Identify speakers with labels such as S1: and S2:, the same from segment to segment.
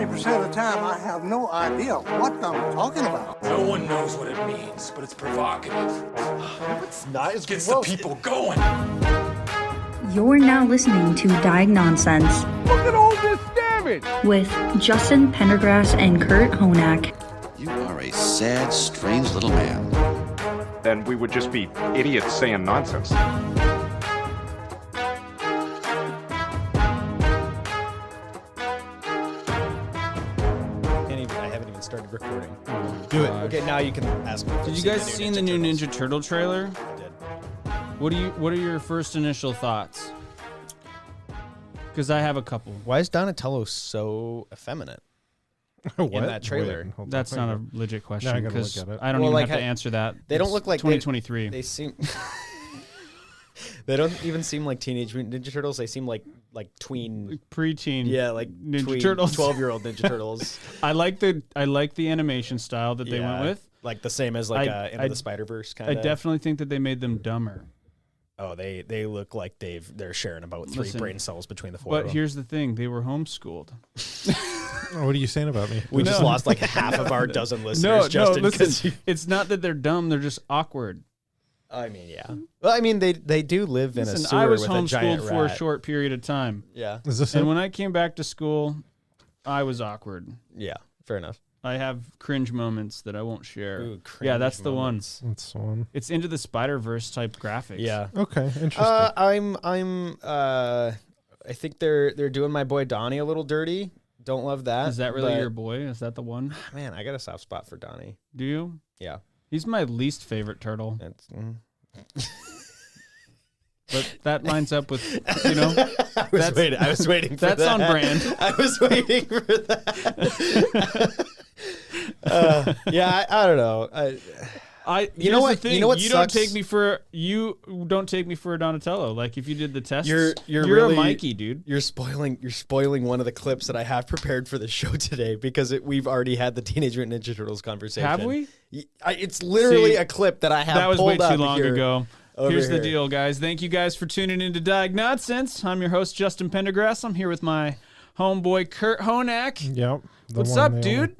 S1: Percent of the time, I have no idea what I'm talking about.
S2: No one knows what it means, but it's provocative.
S1: It's not. It
S2: Gets the people going.
S3: You're now listening to Diagnonsense.
S4: Look at all this damage!
S3: With Justin Pendergrass and Kurt Honak.
S5: You are a sad, strange little man.
S4: Then we would just be idiots saying nonsense.
S6: Started recording.
S7: Do it.
S6: Okay, now you can ask me.
S8: Did you guys see the new Ninja Turtle trailer?
S6: I did.
S8: What are your first initial thoughts? Because I have a couple.
S6: Why is Donatello so effeminate in that trailer?
S7: Wait,
S8: That's not a legit question because I don't
S6: Well,
S8: even
S6: like,
S8: have to answer that.
S6: They don't look like
S8: 2023.
S6: They seem. They don't even seem like Teenage Mutant Ninja Turtles. They seem like tween,
S8: preteen.
S6: yeah, like
S8: Ninja Turtles,
S6: 12-year-old Ninja Turtles.
S8: I like the animation style that they went with.
S6: Like the same as Into the Spider-Verse kind of.
S8: I definitely think that they made them dumber.
S6: Oh, they look like they're sharing about three brain cells between the four.
S8: But
S6: of them.
S8: here's the thing: they were homeschooled.
S7: What are you saying about me?
S6: We just lost like half of our dozen listeners. Justin,
S8: listen. It's not that they're dumb; they're just awkward.
S6: I mean, yeah. Well, I mean, they do live in a sewer
S8: I was
S6: with a giant
S8: homeschooled
S6: rat.
S8: for a short period of time.
S6: Yeah.
S7: Is this
S8: And when I came back to school, I was awkward.
S6: Yeah, fair enough.
S8: I have cringe moments that I won't share.
S6: Ooh,
S8: yeah, that's the
S6: moments.
S8: one.
S7: That's the one.
S8: It's Into the Spider-Verse type graphics.
S6: Yeah.
S7: Okay, interesting.
S6: I think they're doing my boy Donnie a little dirty. Don't love that.
S8: Is that really your boy? Is that the one?
S6: Man, I got a soft spot for Donnie.
S8: Do you?
S6: Yeah.
S8: He's my least favorite turtle.
S6: It's,
S8: But that lines up with, you know.
S6: I was waiting for that.
S8: That's on brand.
S6: I was waiting for that. I don't know. You know what?
S8: You don't take me for a Donatello. Like if you did the test,
S6: you're
S8: really, a Mikey, dude.
S6: You're spoiling one of the clips that I have prepared for the show today because we've already had the Teenage Mutant Ninja Turtles conversation.
S8: Have we?
S6: It's literally a clip that I have.
S8: That was way
S6: pulled
S8: too
S6: up
S8: long
S6: here,
S8: ago. Here's the
S6: here.
S8: deal, guys. Thank you guys for tuning into Diagnonsense. I'm your host, Justin Pendergrass. I'm here with my homeboy, Kurt Honak.
S7: Yep.
S8: What's up, dude?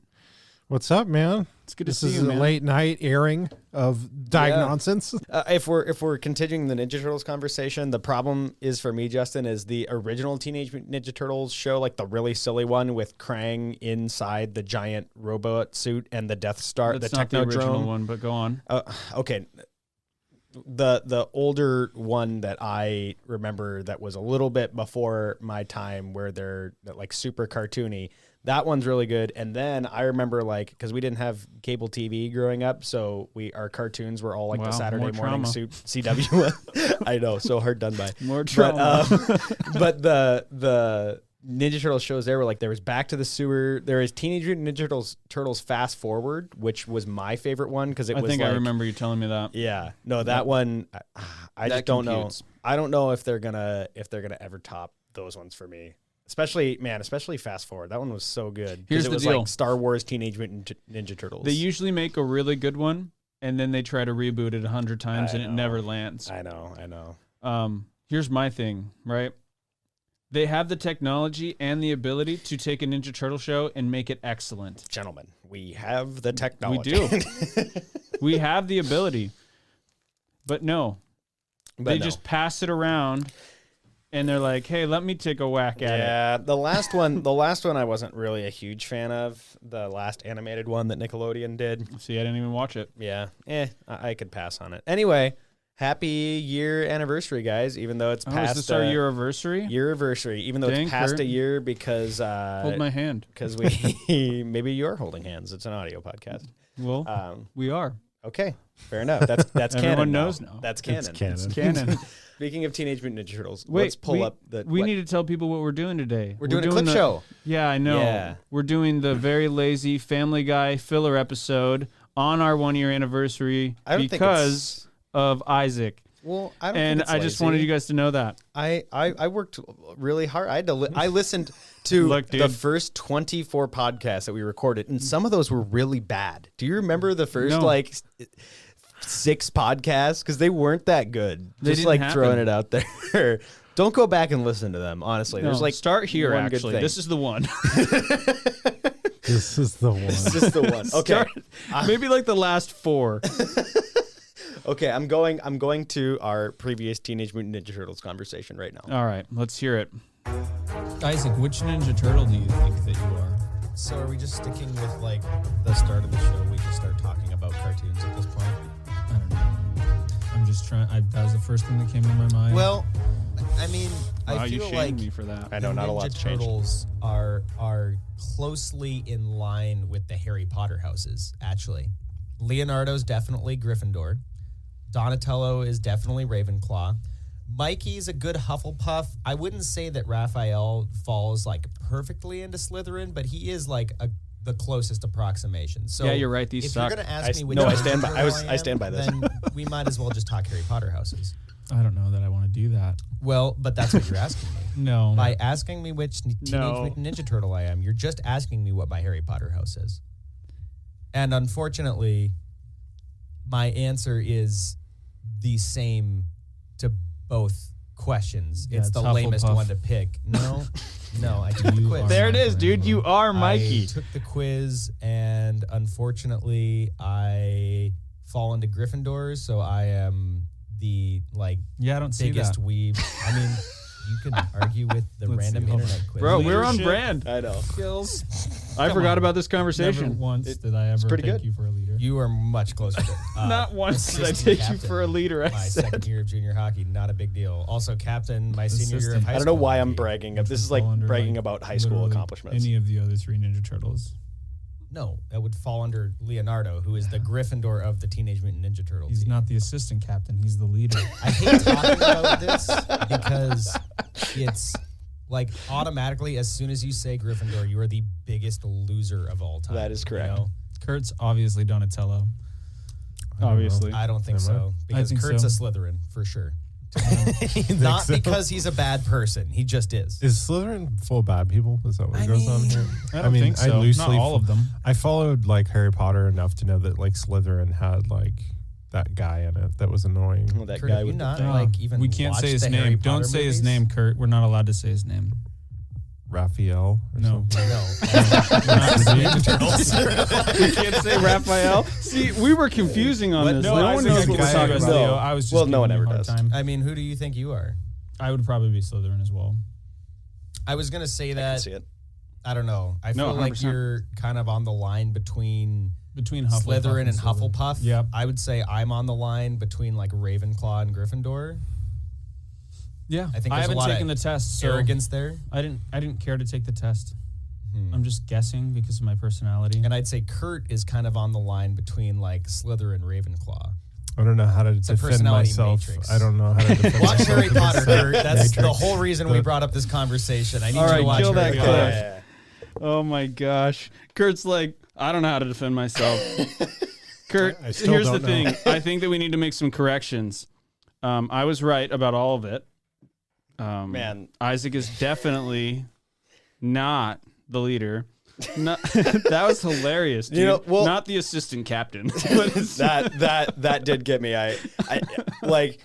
S7: What's up, man?
S8: It's good to
S7: this
S8: see
S7: is
S8: you,
S7: a
S8: man.
S7: late night airing of Diagnonsense.
S6: If we're continuing the Ninja Turtles conversation, the problem is for me, Justin, is the original Teenage Mutant Ninja Turtles show, like the really silly one with Krang inside the giant robot suit and the Death Star,
S8: That's
S6: the
S8: not the original
S6: Technodrome
S8: one, but go on.
S6: Okay. The older one that I remember that was a little bit before my time, where they're like super cartoony. That one's really good. And then I remember, like, because we didn't have cable TV growing up, so our cartoons were all like the Saturday morning CW. I know, so hard done by.
S8: More trauma.
S6: But the Ninja Turtles shows there were like, there was Back to the Sewer. There is Teenage Mutant Ninja Turtles Fast Forward, which was my favorite one because it was. I think
S8: I remember you telling me that.
S6: Yeah, no, that one. I just don't know. I don't know if they're gonna ever top those ones for me. Especially Fast Forward. That one was so good.
S8: Here's
S6: it
S8: the
S6: was
S8: deal.
S6: like Star Wars Teenage Mutant Ninja Turtles.
S8: They usually make a really good one, and then they try to reboot it 100 times, and it never lands.
S6: I know.
S8: Here's my thing, right? They have the technology and the ability to take a Ninja Turtle show and make it excellent.
S6: Gentlemen, we have the technology.
S8: We do. We have the ability. But no. They just pass it around, and they're like, hey, let me take a whack at it.
S6: Yeah, the last one I wasn't really a huge fan of. The last animated one that Nickelodeon did.
S8: See, I didn't even watch it.
S6: Yeah, I could pass on it. Anyway, happy year anniversary, guys, even though it's past...
S8: is this our year-anniversary?
S6: Year-anniversary, even though it's past a year because...
S8: Hold my hand.
S6: Because maybe you're holding hands. It's an audio podcast.
S8: Well, we are.
S6: Okay, fair enough. That's canon.
S8: Everyone knows now.
S6: That's canon.
S7: It's canon.
S6: Speaking of Teenage Mutant Ninja Turtles,
S8: wait,
S6: let's pull up the...
S8: We need to tell people what we're doing today.
S6: We're doing a clip show.
S8: Yeah, I know. Yeah. We're doing the very lazy Family Guy filler episode on our 1-year anniversary because of Isaac.
S6: Well, I don't
S8: and
S6: think it's
S8: I just wanted you guys to know that.
S6: I worked really hard. I listened to the first 24 podcasts that we recorded, and some of those were really bad. Do you remember the first 6 podcasts because they weren't that good.
S8: They
S6: Just
S8: didn't
S6: like
S8: happen.
S6: throwing it out there. Don't go back and listen to them. Honestly,
S8: No,
S6: there's like
S8: start here.
S6: one good
S8: Actually,
S6: thing.
S8: this is the one.
S7: This is the one.
S6: This is the one. Okay.
S8: Maybe like the last 4.
S6: Okay, I'm going to our previous Teenage Mutant Ninja Turtles conversation right now.
S8: All right, let's hear it.
S9: Isaac, which Ninja Turtle do you think that you are?
S10: So are we just sticking with like the start of the show? We just start talking about cartoons at this point.
S9: I don't know. I'm just trying. That was the first thing that came to my mind.
S10: Well, I mean,
S8: Wow,
S10: I
S8: you
S10: feel
S8: shamed
S10: like
S8: me for that.
S6: I know, not a lot
S10: Ninja
S6: to change.
S10: Turtles are closely in line with the Harry Potter houses. Actually, Leonardo's definitely Gryffindor. Donatello is definitely Ravenclaw. Mikey's a good Hufflepuff. I wouldn't say that Raphael falls like perfectly into Slytherin, but he is like the closest approximation. So
S8: Yeah, you're right, these
S10: if
S8: suck.
S10: you're going to ask me which
S6: no, I
S10: Ninja
S6: stand by-
S10: Turtle
S6: I stand by this.
S10: Then we might as well just talk Harry Potter houses.
S9: I don't know that I want to do that.
S10: Well, but that's what you're asking me.
S9: No.
S10: By asking me which Teenage
S8: No.
S10: Mutant Ninja Turtle I am, you're just asking me what my Harry Potter house is. And unfortunately, my answer is the same to both questions.
S9: Yeah,
S10: it's the
S9: it's
S10: lamest
S9: Hufflepuff.
S10: one to pick. No, I took the
S9: You
S10: quiz.
S9: are
S8: There it
S9: my
S8: is, dude.
S9: Ravenclaw.
S8: You are Mikey.
S10: I took the quiz, and unfortunately, I fall into Gryffindor, so I am the
S9: Yeah, I don't see
S10: biggest
S9: that.
S10: weeb. I mean, you can argue with the
S9: Let's
S10: random
S9: see, hold
S10: internet
S9: on.
S10: quiz.
S8: Bro, we're on
S9: Leadership.
S8: brand.
S6: I know.
S8: Skills. I forgot about this
S9: Never
S8: conversation.
S9: once did I ever
S6: pretty
S9: pick
S6: good.
S9: you for a leader.
S10: You are much closer to
S8: Not once did I
S10: assistant
S8: take you
S10: captain
S8: for a leader. I
S10: my
S8: said.
S10: second year of junior hockey, not a big deal. Also, captain my senior year of
S9: Assistant.
S10: high
S6: I
S10: school.
S6: don't know why I'm
S10: hockey.
S6: bragging.
S9: Which
S6: This
S9: would
S6: is like
S9: fall under,
S6: bragging
S9: like,
S6: about high school
S9: literally
S6: accomplishments.
S9: Any of the other 3 Ninja Turtles.
S10: No, that would fall under Leonardo, who is the Gryffindor of the Teenage Mutant Ninja Turtles.
S9: He's not the assistant captain. He's the leader.
S10: I hate talking about this because it's like automatically, as soon as you say Gryffindor, you are the biggest loser of all time.
S6: That is correct.
S10: You know?
S9: Kurt's obviously Donatello.
S8: Obviously.
S10: I don't think
S7: Am I?
S10: so because
S9: think
S10: Kurt's
S9: so.
S10: a Slytherin for sure. Not
S7: so?
S10: because he's a bad person. He just is.
S7: Is Slytherin full of bad people? Is that what
S10: I
S7: goes on
S10: mean,
S7: here?
S9: I don't think so. Not all of them.
S7: I followed like Harry Potter enough to know that like Slytherin had like that guy in it that was annoying.
S6: Well, that
S10: Kurt,
S6: guy
S10: have you
S6: with
S10: not
S6: the,
S10: like even
S9: we can't say
S10: watched
S9: his
S10: the
S9: name.
S10: Harry
S9: Don't
S10: Potter
S9: say his
S10: movies?
S9: name, Kurt. We're not allowed to say his name.
S7: Raphael. Or
S9: No.
S7: something.
S10: No.
S8: You can't say Raphael. See, we were confusing on
S10: What?
S8: this.
S10: No,
S8: No,
S10: I
S8: one
S10: was
S8: knows
S10: thinking
S8: what we're
S10: guy
S8: talking
S10: was
S8: about.
S10: Leo.
S9: I was just
S6: Well, no one
S9: giving you
S6: ever
S9: a hard
S6: does.
S9: time.
S10: I mean, who do you think you are?
S9: I would probably be Slytherin as well.
S10: I was gonna say
S6: I can
S10: that.
S6: see it.
S10: I don't know. I
S8: No,
S10: feel like
S8: 100%.
S10: you're kind of on the line between
S9: Between Hufflepuff
S10: Slytherin and Hufflepuff.
S9: Yep.
S10: I would say I'm on the line between like Ravenclaw and Gryffindor.
S9: Yeah.
S10: I think
S9: I
S10: there's a
S9: haven't
S10: lot
S9: taken
S10: of
S9: the test. So
S10: Arrogance there.
S9: I didn't care to take the test.
S10: Hmm.
S9: I'm just guessing because of my personality.
S10: And I'd say Kurt is kind of on the line between like Slytherin and Ravenclaw.
S7: I don't know how to
S10: a
S7: defend
S10: personality
S7: myself.
S10: matrix.
S7: I don't know how to defend
S10: Watch
S7: myself.
S10: Harry
S7: in this
S10: Potter, Kurt. That's the
S7: matrix.
S10: whole reason we brought up this conversation. I need
S8: All
S10: you
S8: right,
S10: to watch
S8: kill
S10: Harry
S8: that
S10: Potter.
S8: clip. Oh my gosh. Kurt's like, I don't know how to defend myself. Kurt,
S7: I still
S8: here's the
S7: don't know.
S8: thing. I think that we need to make some corrections. I was right about all of it.
S6: Man.
S8: Isaac is definitely not the leader. Not, that was hilarious, dude.
S6: You know, well-
S8: not the assistant captain.
S6: that did get me. I like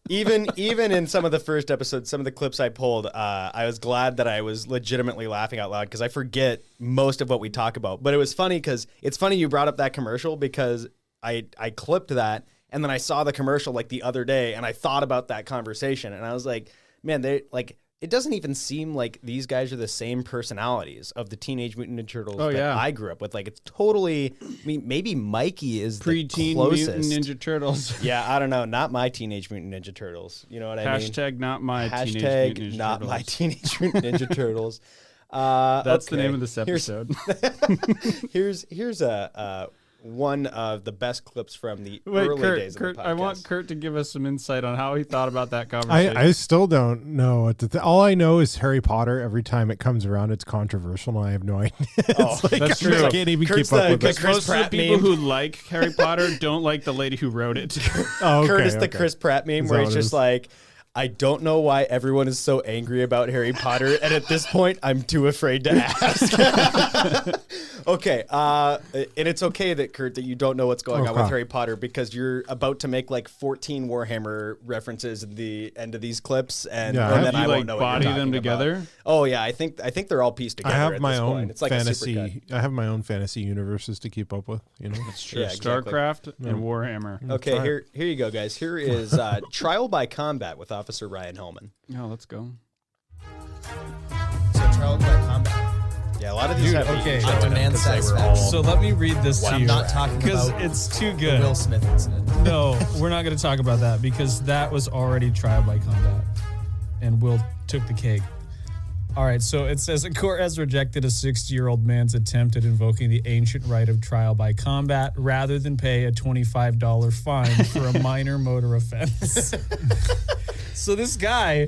S6: even in some of the first episodes, some of the clips I pulled, I was glad that I was legitimately laughing out loud because I forget most of what we talk about. But it was funny because it's funny you brought up that commercial because I clipped that and then I saw the commercial like the other day and I thought about that conversation and I was like, man, they like. It doesn't even seem like these guys are the same personalities of the Teenage Mutant Ninja Turtles that I grew up with. Like, it's totally, I mean, maybe Mikey is the
S8: Preteen
S6: closest.
S8: Mutant Ninja Turtles.
S6: Yeah, I don't know. Not my Teenage Mutant Ninja Turtles. You know what I mean?
S8: Hashtag not my Teenage
S6: Hashtag
S8: Mutant Ninja
S6: not
S8: Turtles.
S6: my Teenage Mutant Ninja Turtles.
S8: That's the
S6: okay.
S8: name of this
S6: Here's-
S8: episode.
S6: Here's a one of the best clips from the
S8: Wait,
S6: early days
S8: Kurt,
S6: of the podcast.
S8: I want Kurt to give us some insight on how he thought about that conversation.
S7: I still don't know what to all I know is Harry Potter. Every time it comes around, it's controversial, and I have no idea.
S6: Oh,
S8: that's
S7: I
S8: true.
S7: can't even
S6: Kurt's
S7: keep up
S6: the-
S7: with
S6: the
S7: it.
S6: Chris
S8: Most of the
S6: Pratt
S8: people
S6: meme.
S8: who like Harry Potter don't like the lady who wrote it.
S7: Oh, okay,
S6: Kurt is the
S7: okay.
S6: Chris Pratt meme
S7: Is
S6: where
S7: that
S6: he's
S7: what it
S6: just
S7: is?
S6: like, I don't know why everyone is so angry about Harry Potter, and at this point, I'm too afraid to ask. Okay, and it's okay that, Kurt, that you don't know what's going on with Harry Potter because you're about to make like 14 Warhammer references in the end of these clips, and then I won't know what you're
S8: them
S6: talking
S8: together.
S6: About. Oh yeah, I think they're all pieced together.
S7: I have
S6: at
S7: my
S6: this
S7: own
S6: point. It's like
S7: fantasy. I have my own fantasy universes to keep up with. You know,
S8: That's true.
S6: Yeah, exactly.
S8: StarCraft and Warhammer.
S6: Okay, here you go, guys. Here is Trial by Combat with Officer Ryan Hellman.
S8: Yeah, let's go.
S10: So Trial by Combat.
S6: Yeah, a lot of these have
S9: okay.
S6: showing up 'cause
S10: Demand
S6: they were
S10: satisfaction.
S6: all-
S9: So let me read this to
S10: I'm
S9: you.
S10: not talking
S9: because
S10: about
S9: it's too
S10: the
S9: good.
S10: Will Smith incident.
S9: No, we're not going to talk about that because that was already trial by combat, and Will took the cake. All right, so it says a court has rejected a 60-year-old man's attempt at invoking the ancient right of trial by combat rather than pay a $25 fine for a minor motor offense. So this guy,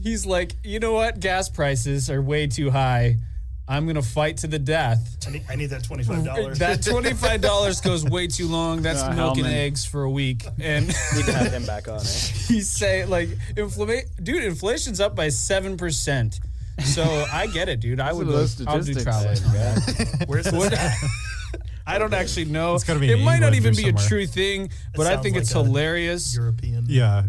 S9: he's like, you know what? Gas prices are way too high. I'm going to fight to the death.
S11: I need that $25.
S9: That $25 goes way too long. That's milk and eggs for a week. And
S6: Need to have him back on.
S9: he's saying, like, inflation's up by 7%. So I get it, dude. I'll do trial by combat.
S11: Where's this at?
S9: I don't actually know.
S7: It's gotta be
S9: it
S7: in
S9: might not
S7: England
S9: even
S7: or
S9: be a
S7: somewhere.
S9: true thing, but I
S11: sounds
S9: think
S11: like
S9: it's
S11: a
S9: hilarious.
S11: European.
S7: Yeah.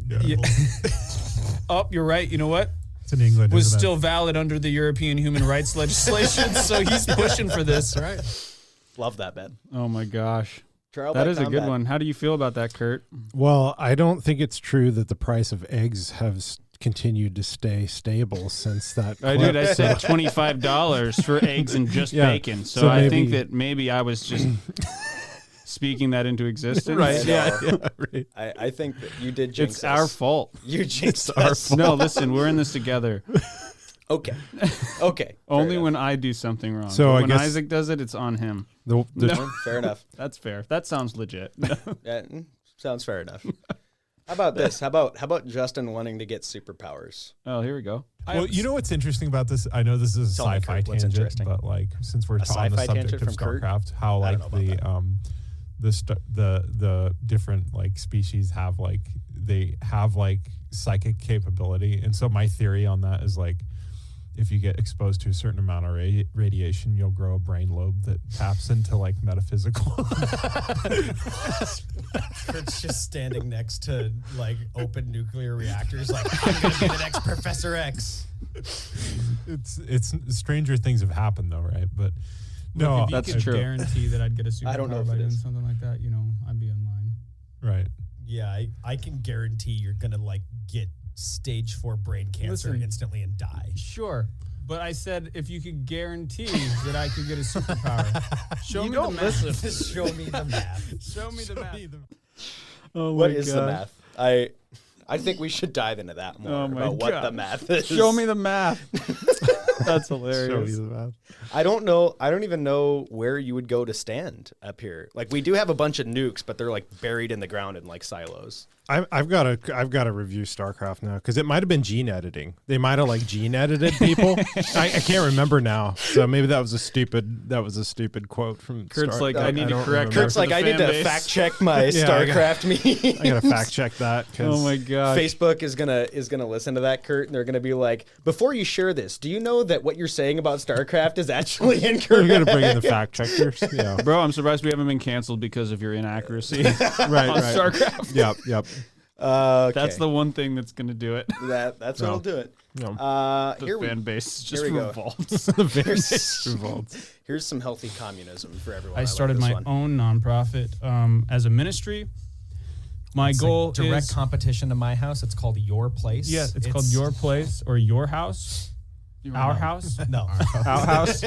S9: Oh, you're right. You know what?
S7: It's in England.
S9: Was
S7: isn't
S9: still valid under the European human rights legislation, so he's pushing for this. Right.
S6: Love that, Ben.
S8: Oh my gosh.
S6: Trial
S8: That
S6: by
S8: is a good
S6: Combat.
S8: one. How do you feel about that, Kurt?
S7: Well, I don't think it's true that the price of eggs have continued to stay stable since that.
S8: Dude, I said $25 for eggs and just bacon. So I think that maybe I was just speaking that into existence.
S7: Right. Yeah. Right.
S6: I think that you did jinx
S8: It's
S6: us.
S8: our fault.
S6: You jinxed
S7: our
S6: us.
S7: fault.
S8: No, listen, we're in this together.
S6: Okay. Okay.
S8: Only when I do something wrong.
S7: So
S8: But
S7: I
S8: when
S7: guess-
S8: Isaac does it, it's on him.
S7: The
S6: Fair enough.
S8: That's fair. That sounds legit.
S6: Yeah, sounds fair enough. How about this? How about Justin wanting to get superpowers?
S8: Oh, here we go.
S7: Well, you know what's interesting about this? I know this is a
S6: Tell me,
S7: sci-fi
S6: Kurt, what's
S7: tangent,
S6: interesting?
S7: but like since we're on the
S6: sci-fi
S7: subject
S6: tangent
S7: of
S6: from Kurt?
S7: StarCraft, how
S6: I
S7: like
S6: don't know
S7: the different like species have like they have like psychic capability, and so my theory on that is like if you get exposed to a certain amount of radiation, you'll grow a brain lobe that taps into like metaphysical.
S10: Kurt's just standing next to like open nuclear reactors, like I'm gonna be the next Professor X.
S7: It's stranger things have happened though, right? But no,
S9: Look, if
S8: that's
S9: you could
S8: true.
S9: guarantee that I'd get a superpower
S6: I don't know if
S9: by
S6: it
S9: doing
S6: is.
S9: something like that, I'd be in line.
S7: right.
S10: Yeah, I can guarantee you're gonna like get stage 4 brain cancer
S9: Listen.
S10: instantly and die.
S9: Sure. But I said if you could guarantee that I could get a superpower. Show me the math.
S10: Show me the math.
S9: Show me the math.
S8: Oh
S6: What is the math? I think we should dive into that more
S8: Oh my
S6: about what
S8: God.
S6: the math is.
S8: Show me the math. That's hilarious.
S7: Show me the math.
S6: I don't know. I don't even know where you would go to stand up here. Like we do have a bunch of nukes, but they're like buried in the ground in like silos.
S7: I've got to review StarCraft now because it might have been gene editing. They might have like gene edited people. I can't remember now. So maybe that was a stupid quote from
S8: Kurt's
S7: Star-
S8: like, I need to
S7: don't
S8: correct
S7: remember.
S6: Kurt's
S8: for
S6: like,
S8: the
S6: I need
S8: fan
S6: to
S8: base.
S6: fact check my
S7: Yeah,
S6: StarCraft meeting.
S7: I gotta fact check that. 'Cause
S8: Oh my god.
S6: Facebook is gonna listen to that, Kurt, and they're gonna be like, before you share this, do you know that what you're saying about StarCraft is actually
S7: We're
S6: incorrect?
S7: gonna bring in the fact checkers. Yeah,
S8: Bro, I'm surprised we haven't been canceled because of your inaccuracy
S7: right,
S8: on
S7: right.
S8: StarCraft.
S7: Yep.
S6: Okay.
S8: That's the one thing that's going to do it.
S6: That's what'll do it.
S7: No.
S8: The
S6: Here
S8: fan base just
S6: here we go.
S8: revolts.
S7: The various revolts.
S6: Here's some healthy communism for everyone.
S9: I
S6: like
S9: started
S6: this
S9: my
S6: one.
S9: own nonprofit as a ministry. My
S10: It's
S9: goal
S10: like direct
S9: is
S10: competition to my house. It's called Your Place.
S9: yeah, it's called Your Place or Your House. Our house.
S10: No.
S9: Our house.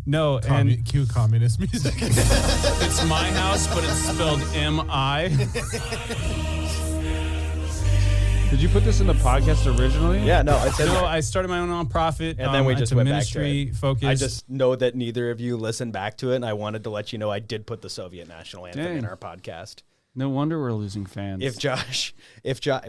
S9: No, and
S7: Cue communist music.
S9: it's my house, but it's spelled M-I.
S8: Did you put this in the podcast originally?
S6: Yeah, no, it's in
S9: No,
S6: there.
S9: I started my own nonprofit.
S6: And then we
S9: it's
S6: just
S9: a
S6: went back to
S9: ministry
S6: it.
S9: focused.
S6: I just know that neither of you listened back to it, and I wanted to let you know I did put the Soviet national anthem in
S8: Dang.
S6: our podcast.
S8: No wonder we're losing fans.
S6: If Josh,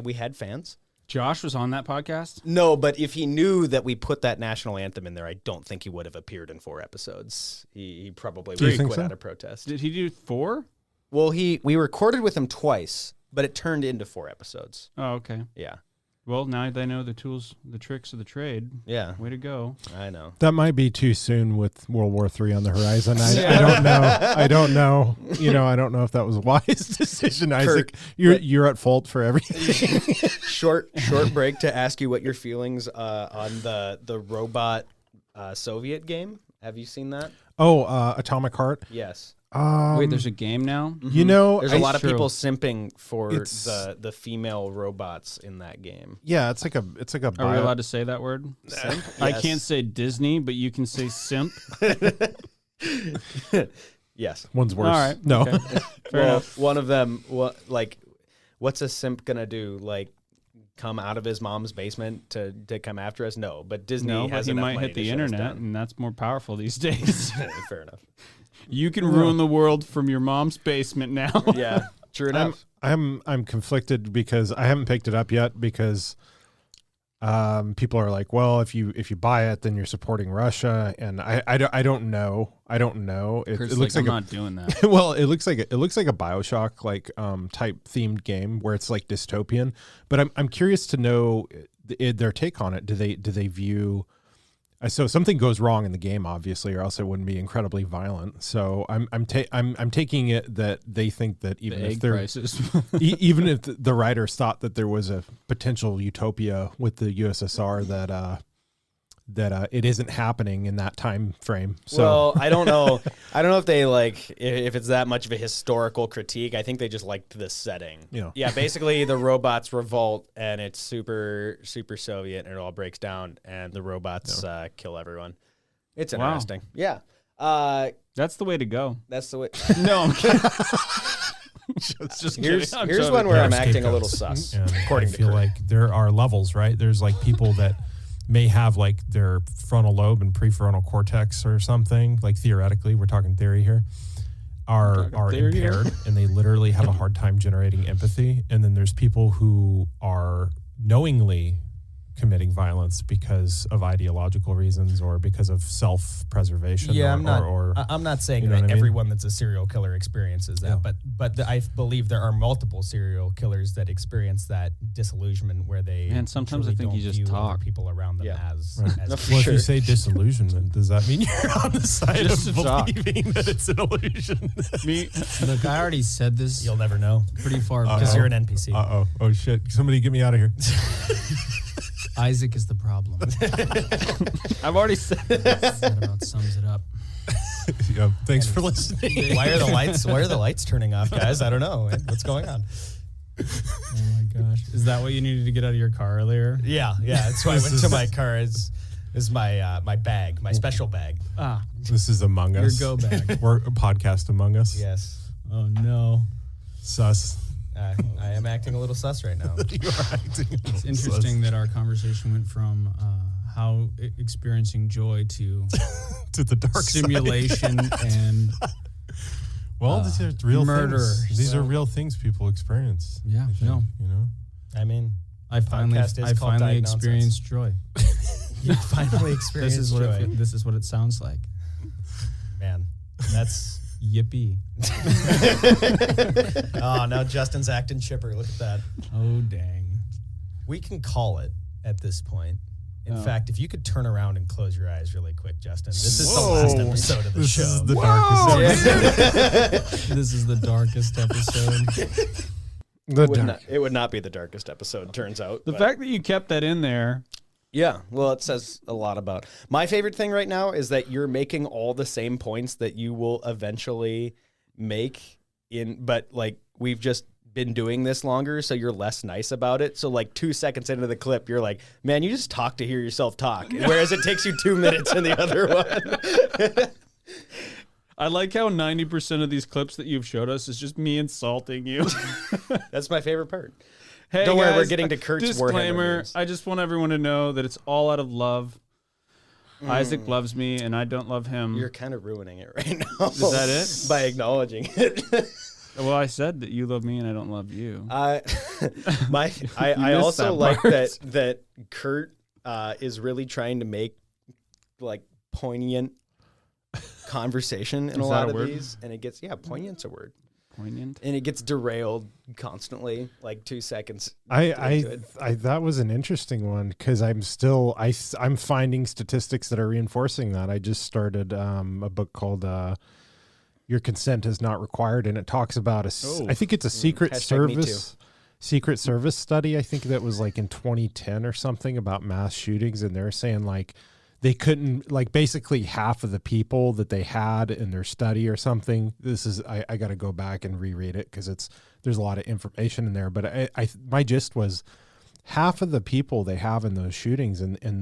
S6: we had fans.
S8: Josh was on that podcast?
S6: No, but if he knew that we put that national anthem in there, I don't think he would have appeared in 4 episodes. He probably
S7: Do you
S6: would have
S7: think
S6: quit
S7: so?
S6: out of protest.
S8: Did he do 4?
S6: Well, we recorded with him twice, but it turned into 4 episodes.
S8: Oh, okay.
S6: Yeah.
S8: Well, now they know the tools, the tricks of the trade.
S6: Yeah.
S8: Way to go.
S6: I know.
S7: That might be too soon with World War III on the horizon. I don't know. I don't know. I don't know if that was a wise decision, Isaac. You're at fault for everything.
S6: Short break to ask you what your feelings on the robot Soviet game. Have you seen that?
S7: Oh, Atomic Heart.
S6: Yes.
S8: Wait, there's a game now?
S6: There's a lot of
S8: True.
S6: people simping for the female robots in that game.
S7: Yeah, it's like a
S8: Are we allowed to say that word?
S6: Simp?
S8: I
S6: Yes.
S8: can't say Disney, but you can say simp.
S6: Yes.
S7: One's worse.
S8: All right.
S7: No.
S8: Okay. Fair enough.
S6: One of them, what's a simp gonna do? Like, come out of his mom's basement to come after us? No, but Disney
S8: No, but
S6: has
S8: he
S6: enough
S8: might
S6: money
S8: hit
S6: to
S8: the
S6: shut us
S8: internet,
S6: down.
S8: and that's more powerful these days.
S6: Fair enough.
S8: You can ruin the world from your mom's basement now.
S6: Yeah, true enough.
S7: I'm conflicted because I haven't picked it up yet because people are like, well, if you buy it, then you're supporting Russia, and I don't know. It looks
S8: I'm
S7: like
S8: not doing that.
S7: well, it looks like a BioShock type themed game where it's like dystopian. But I'm curious to know their take on it. Do they view? So something goes wrong in the game, obviously, or else it wouldn't be incredibly violent. So I'm taking it that they think that even if they're even if the writers thought that there was a potential utopia with the USSR, that it isn't happening in that time frame. So
S6: Well, I don't know. I don't know if they if it's that much of a historical critique. I think they just liked the setting. Yeah. Basically, the robots revolt, and it's super Soviet, and it all breaks down, and the robots kill everyone. It's
S8: Wow.
S6: interesting. Yeah.
S8: That's the way to go.
S6: That's the way.
S8: No, I'm kidding.
S6: Here's
S8: I'm
S6: here's
S8: totally
S6: one where
S7: There
S6: I'm
S7: are
S6: acting a little
S7: scapegoats.
S6: sus.
S7: And
S6: According
S7: I
S6: to
S7: feel
S6: Kurt.
S7: like there are levels, right? There's like people that may have like their frontal lobe and prefrontal cortex or something, like theoretically, we're talking theory here, are
S8: theory here.
S7: impaired and they literally have a hard time generating empathy. And then there's people who are knowingly committing violence because of ideological reasons or because of self-preservation.
S10: Yeah,
S7: or
S10: I'm not saying
S7: you know
S10: that
S7: what I mean?
S10: everyone that's a serial killer experiences that,
S7: Yeah.
S10: but I believe there are multiple serial killers that experience that disillusionment where they.
S8: Man, sometimes I
S10: truly
S8: think you
S10: don't
S8: just
S10: view other
S8: talk.
S10: people around them
S6: Yeah.
S10: as.
S7: Right.
S10: as
S6: No, for
S7: well, if
S6: sure.
S7: you say disillusionment, does that mean you're on the side
S8: Just
S7: of
S8: to talk.
S7: believing that it's an illusion?
S8: Me,
S9: Look, I already said this
S10: You'll never know
S9: pretty far
S10: because
S9: back.
S10: you're an NPC.
S7: Uh-oh. Oh, shit. Somebody get me out of here.
S9: Isaac is the problem.
S8: I've already said it.
S9: That about sums it up.
S7: Yeah, thanks for listening.
S10: Why are the lights turning off, guys? I don't know. What's going on?
S9: Oh my gosh. Is that what you needed to get out of your car earlier?
S10: Yeah. That's why I went to my car. Is my bag, my special bag.
S9: Ah,
S7: This is Among
S9: your
S7: Us.
S9: go bag.
S7: We're a podcast Among Us.
S10: Yes.
S9: Oh no.
S7: Sus.
S10: I am acting a little sus right now.
S7: You are acting.
S9: It's interesting that our conversation went from how experiencing joy to
S7: to the dark
S9: simulation and
S7: Well, these are real
S9: murder.
S7: things. These are real things people experience.
S9: yeah,
S7: I think,
S9: no.
S7: You know?
S10: I mean,
S9: I finally
S10: podcast is called Diagnonsense.
S9: experienced joy.
S10: you finally experienced
S9: This is what
S10: joy.
S9: this is what it sounds like.
S10: Man, that's.
S9: Yippee.
S10: Oh, now Justin's acting chipper. Look at that.
S9: Oh dang.
S10: We can call it at this point. In fact, if you could turn around and close your eyes really quick, Justin. This is the last episode of the
S7: This
S10: show.
S7: is the darkest.
S9: This is the darkest episode.
S6: It would not be the darkest episode, turns out.
S8: The
S6: but-
S8: fact that you kept that in there.
S6: Yeah, well, it says a lot about. My favorite thing right now is that you're making all the same points that you will eventually make but like we've just been doing this longer, so you're less nice about it. So like 2 seconds into the clip, you're like, man, you just talk to hear yourself talk. Whereas it takes you 2 minutes in the other one.
S8: I like how 90% of these clips that you've showed us is just me insulting you.
S6: That's my favorite part.
S8: Hey,
S6: Don't worry,
S8: guys,
S6: we're getting to Kurt's Warhammer
S8: disclaimer.
S6: news.
S8: I just want everyone to know that it's all out of love. Isaac loves me, and I don't love him.
S6: You're kind of ruining it right now.
S8: Is that it?
S6: By acknowledging it.
S8: Well, I said that you love me and I don't love you.
S6: I
S8: missed
S6: also
S8: that
S6: like
S8: part.
S6: that Kurt is really trying to make like poignant conversation in a
S8: Is
S6: lot
S8: that a
S6: of
S8: word?
S6: these, and it gets poignant's a word.
S8: Poignant.
S6: And it gets derailed constantly, like 2 seconds.
S7: I that was an interesting one because I'm finding statistics that are reinforcing that. I just started a book called Your Consent Is Not Required, and it talks about I think it's a Secret Service study. I think that was like in 2010 or something about mass shootings, and they're saying like they couldn't, like basically half of the people that they had in their study or something. This is I got to go back and reread it because there's a lot of information in there. But my gist was half of the people they have in those shootings in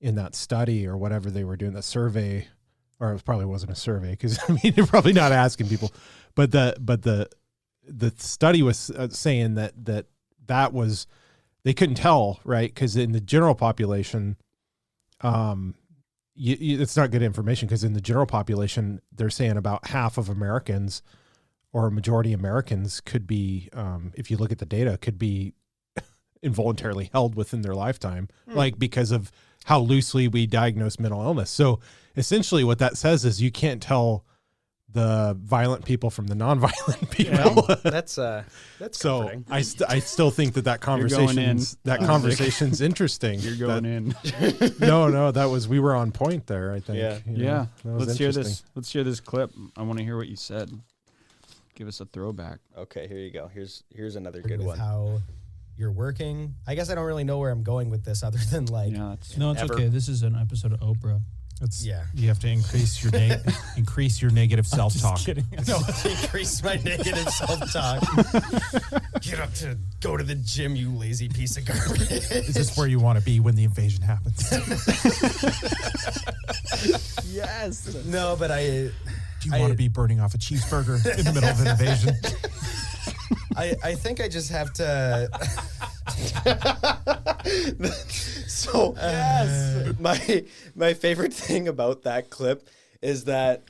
S7: that study or whatever they were doing, the survey, or it probably wasn't a survey because I mean they're probably not asking people, but the study was saying that was, they couldn't tell, right? Because in the general population, it's not good information because in the general population, they're saying about half of Americans or a majority of Americans could be, if you look at the data, could be involuntarily held within their lifetime, like because of how loosely we diagnose mental illness. So essentially what that says is you can't tell the violent people from the non-violent people.
S6: Yeah, that's
S7: so
S6: comforting.
S7: I still think that conversation's interesting.
S8: You're going in.
S7: No, we were on point there, I think.
S6: Yeah.
S8: Yeah. Let's hear this. Let's hear this clip. I want to hear what you said. Give us a throwback.
S6: Okay, here you go. Here's another good one.
S10: How you're working. I guess I don't really know where I'm going with this other than like.
S8: Yeah,
S9: It's okay. This is an episode of Oprah.
S7: You have to increase your negative self-talk.
S10: No, increase my negative self-talk. Get up to go to the gym, you lazy piece of garbage.
S7: Is this where you want to be when the invasion happens?
S10: Yes. No, but
S7: do you want to be burning off a cheeseburger in the middle of an invasion?
S10: I think I just have to.
S6: So my favorite thing about that clip is that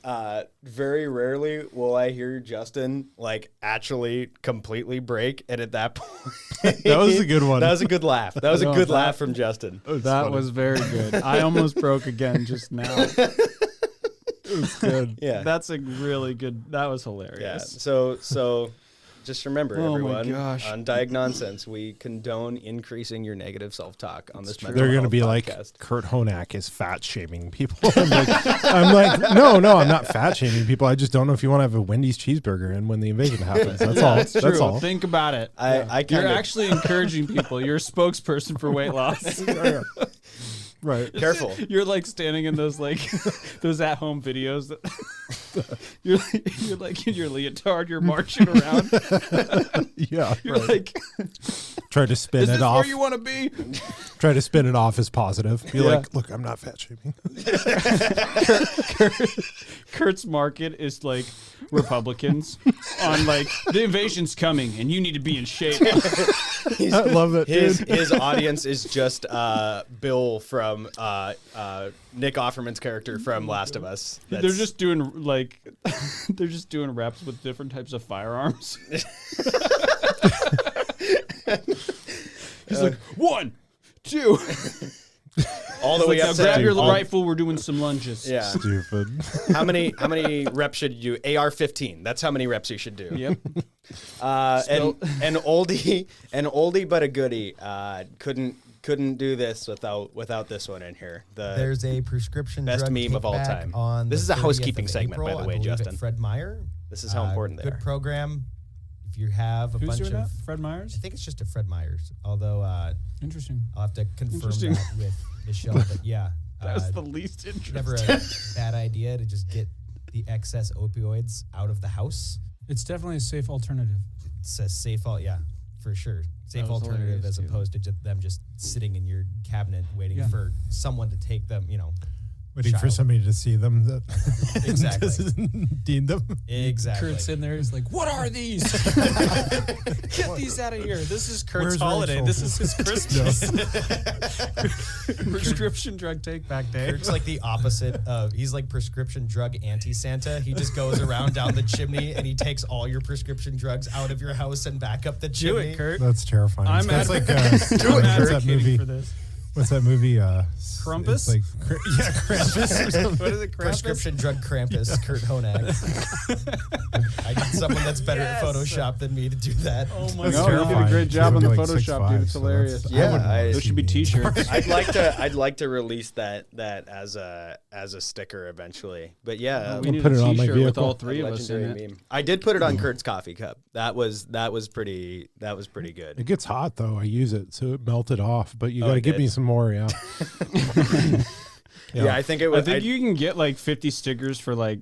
S6: very rarely will I hear Justin like actually completely break, and at that point,
S7: that was a good one.
S6: That was a good laugh. That was a good laugh from Justin.
S8: That was very good. I almost broke again just now. It was good.
S6: Yeah,
S8: that's a really good. That was hilarious.
S6: Yeah. So. Just remember, everyone,
S8: on
S6: Diagnonsense, we condone increasing your negative self-talk on this.
S7: They're going to be podcast. Like, Kurt Honak is fat-shaming people. I'm like, no, I'm not fat-shaming people. I just don't know if you want to have a Wendy's cheeseburger and when the invasion happens. That's all.
S8: That's
S7: true.
S8: All. Think about it. You're actually encouraging people. You're a spokesperson for weight loss.
S7: Right.
S6: Careful.
S8: You're like standing in those those at-home videos. You're like in your leotard. You're marching around.
S7: Yeah.
S8: You're like
S7: try to spin it off.
S8: Where you want to be?
S7: Try to spin it off as positive. Be like, look, I'm not fat shaming.
S8: Kurt's market is like Republicans on like the invasion's coming and you need to be in shape.
S7: I love it.
S6: His audience is just Bill from Nick Offerman's character from Last of Us.
S8: They're just doing reps with different types of firearms. He's like 1, 2.
S6: All the way up to
S8: grab your rifle. We're doing some lunges.
S6: Yeah.
S7: Stupid.
S6: How many reps should you do? AR-15. That's how many reps you should do.
S8: Yep.
S6: An oldie but a goodie. Couldn't do this without this one in here.
S10: There's a prescription
S6: best
S10: drug
S6: meme of all time. This is a housekeeping segment, by the way, Justin.
S10: Fred Meyer.
S6: This is how important they are.
S10: Good program. If you have a
S8: Who's
S10: bunch
S8: doing
S10: of
S8: that? Fred Myers?
S10: I think it's just a Fred Myers. Although
S8: interesting.
S10: I'll have to confirm that with Michelle. But yeah,
S8: that was the least interesting.
S10: Never a bad idea to just get the excess opioids out of the house.
S9: It's definitely a safe alternative.
S10: It's a safe, for sure. Safe alternative as opposed to them just sitting in your cabinet waiting for someone to take them,
S7: Waiting for somebody to see them.
S10: Exactly.
S7: Dean them.
S10: Exactly.
S9: Kurt's in there. He's like, what are these? Get these out of here. This is Kurt's holiday. This is his Christmas. Prescription drug take-back day.
S10: Kurt's like the opposite of, he's like prescription drug anti-Santa. He just goes around down the chimney and he takes all your prescription drugs out of your house and back up the chimney.
S9: Do it, Kurt.
S7: That's terrifying.
S8: I'm
S7: That's like
S8: advocating
S7: that movie.
S8: for this.
S7: What's that movie?
S8: Krampus?
S7: It's like, yeah, Krampus. Or something.
S8: What is it? Krampus?
S10: Prescription drug Krampus, Kurt Honak. I need someone that's better at Photoshop than me to do that.
S8: Oh my
S7: That's
S8: god, you did a
S7: terrifying.
S8: great job on the
S7: Like
S8: Photoshop,
S7: 6'5",
S8: dude. It's
S7: so
S8: hilarious.
S7: that's-
S10: Yeah,
S7: I wouldn't want
S8: Those should be
S7: to
S8: T-shirts.
S6: I'd like to release that as a sticker eventually. But yeah,
S8: We need
S11: put
S8: a
S11: it on my
S8: T-shirt with
S11: vehicle.
S8: all three of us in
S6: legendary
S8: it.
S6: meme. I did put it on Kurt's coffee cup. That was pretty good.
S11: It gets hot though. I use it, so it melted off. But you
S6: Oh,
S11: got to
S6: it
S11: give
S6: did?
S11: me some more. Yeah.
S6: Yeah, I think it was.
S8: I think you can get like 50 stickers for like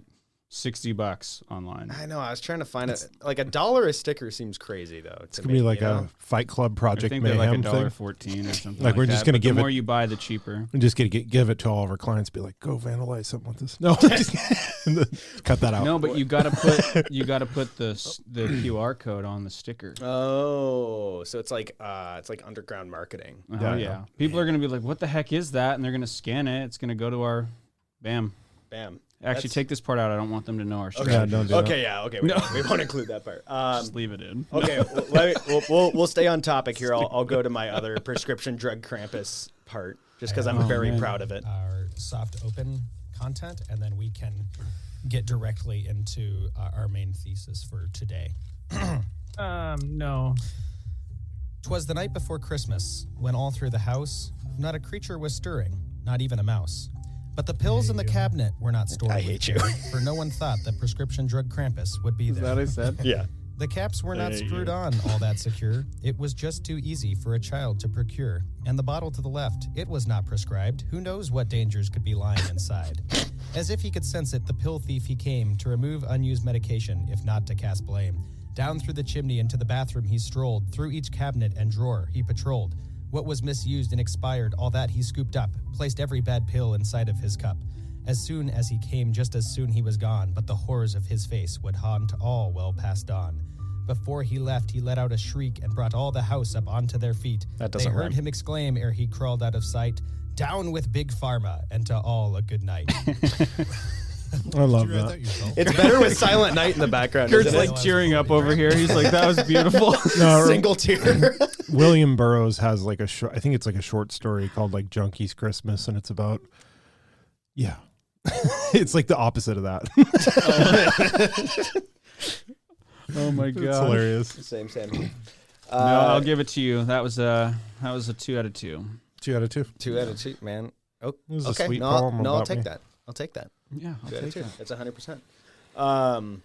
S8: $60 online.
S6: I know. I was trying to find it. Like $1 a sticker seems crazy though.
S11: It's gonna be like a Fight Club
S8: I
S11: Project
S8: think they're like
S11: Mayhem thing.
S8: $1.14 or something.
S11: Like, we're just
S8: that,
S11: gonna
S8: but
S11: give
S8: the
S11: it-
S8: more you buy, the cheaper.
S11: I'm just gonna give it to all of our clients. Be like, go vandalize something with this. No, cut that out.
S8: No, but you gotta put the QR code on the sticker.
S6: Oh, so it's like underground marketing.
S8: Oh yeah. People are gonna be like, "What the heck is that?" And they're gonna scan it. It's gonna go to our, bam. Actually, take this part out. I don't want them to know our
S6: Okay.
S8: strategy.
S11: Yeah, don't do
S6: Okay, yeah, okay. We won't include that part.
S8: Just leave it in.
S6: Okay, we'll stay on topic here. I'll go to my other prescription drug Krampus part, just because I'm very proud of it.
S10: Our soft open content, and then we can get directly into our main thesis for today.
S9: No.
S10: 'Twas the night before Christmas, when all through the house, not a creature was stirring, not even a mouse. But the pills in the cabinet were not stored.
S6: I
S10: with
S6: hate you.
S10: care, for no one thought that prescription drug Krampus would be
S8: Is
S10: there.
S8: that what I said?
S6: Yeah.
S10: The caps were not
S8: hate
S10: screwed on all that secure. It was just too easy for a child to procure. And the bottle to the left, it was not prescribed. Who knows what dangers could be lying inside? As if he could sense it, the pill thief he came to remove unused medication, if not to cast blame. Down through the chimney into the bathroom he strolled. Through each cabinet and drawer he patrolled. What was misused and expired, all that he scooped up. Placed every bad pill inside of his cup. As soon as he came, just as soon he was gone, but the horrors of his face would haunt all well past dawn. Before he left, he let out a shriek and brought all the house up onto their feet.
S6: That doesn't
S10: They heard
S6: rhyme.
S10: him exclaim ere he crawled out of sight, "Down with Big Pharma, and to all a good night."
S11: I love
S7: You read
S11: that.
S7: that yourself?
S6: It's better with Silent Night in the background.
S8: Kurt's
S6: isn't it?
S8: like tearing up over here. He's like, "That was beautiful."
S11: No,
S6: Single tear.
S11: William Burroughs has like a short. I think it's like a short story called like Junkie's Christmas, and it's about. Yeah, it's like the opposite of that.
S8: Oh my
S11: It's
S8: god.
S11: hilarious.
S6: Same.
S8: No, I'll give it to you. That was a 2 out of 2.
S11: 2 out of 2.
S6: 2 out of 2, man. Oh,
S11: It was a
S6: okay.
S11: sweet
S6: No,
S11: poem
S6: I'll
S11: about
S6: take
S11: me.
S6: that. I'll take that.
S8: Yeah, I'll
S6: 2 out of
S8: take
S6: 2.
S8: that.
S6: That's 100%.